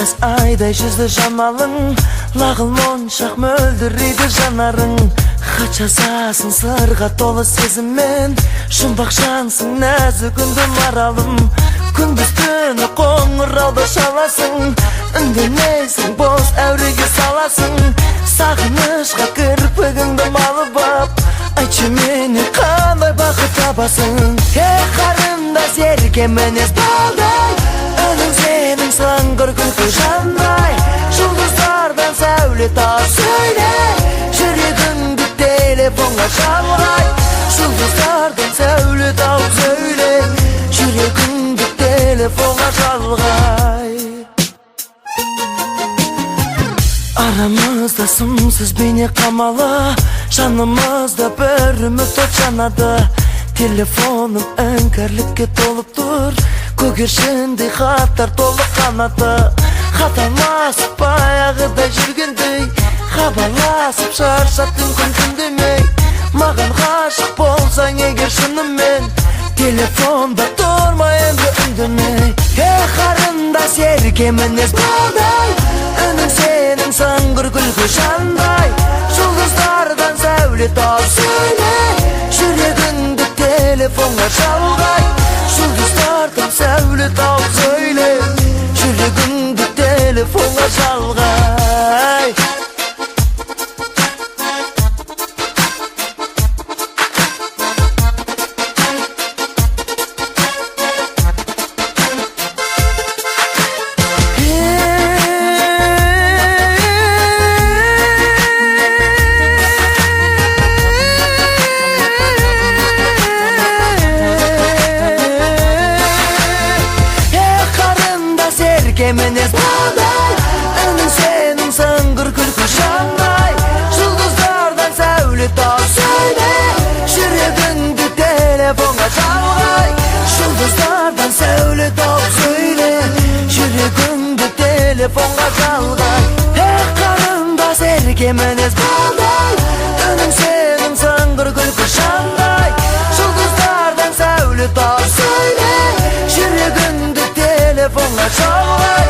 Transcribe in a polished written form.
Sönmez ayday yüzlü jamalın, lağıl monşak möldiriydi janarın. Kaçasasın sırga dolu sezimmen, şumbak şansın nazıgünді maralım. Күндіз түні қоңырауды шаласың, үндемейсің боз әуреге саласың. Сағынышқа кірпігіңді малып ап, айтшы мені қандай бақыт табасың. Қарындас ерке мінез балдай, үнің сенің сыңғыр күлкі жандай. Жұлдыздардан сәуле тауып сөйле, жүрегіңді телефонға шалғай. Жұлдыздардан сәуле тауып сөйле, жүрегіңді telefonga çalgay. Aramızda sımsız beni kamalı, жанымызда bir ümit ot janadı. Telefonum önkörlükке толып тұр, көгершіндей хаттар толы қанаты. Хаталасып баяғыда жүргендей, хабарласып шаршаттың күн демей. Маған ғашық болсаң егер шынымен, telefonda durma endi ündemey. Қарындас ерке мінез балдай, үнің сенің сыңғыр күлкі жандай. Жұлдыздардан сәуле тауып сөйле, жүрегіңді телефонға шалғай. Жұлдыздардан сәуле тауып сөйле, жүрегіңді телефонға шалғай. Minez balday, önün senin sыңғыр күлкі жандай. Жұлдыздардан сәуле тауып сөйле, жүрегіңді телефонға шалғай. Жұлдыздардан сәуле тауып сөйле, жүрегіңді телефонға шалғай. Қарындас ерке мінез балдай, önün senin сыңғыр күлкі жандай. Жұлдыздардан сәуле тауып сөйле, жүрегіңді телефонға шалғай.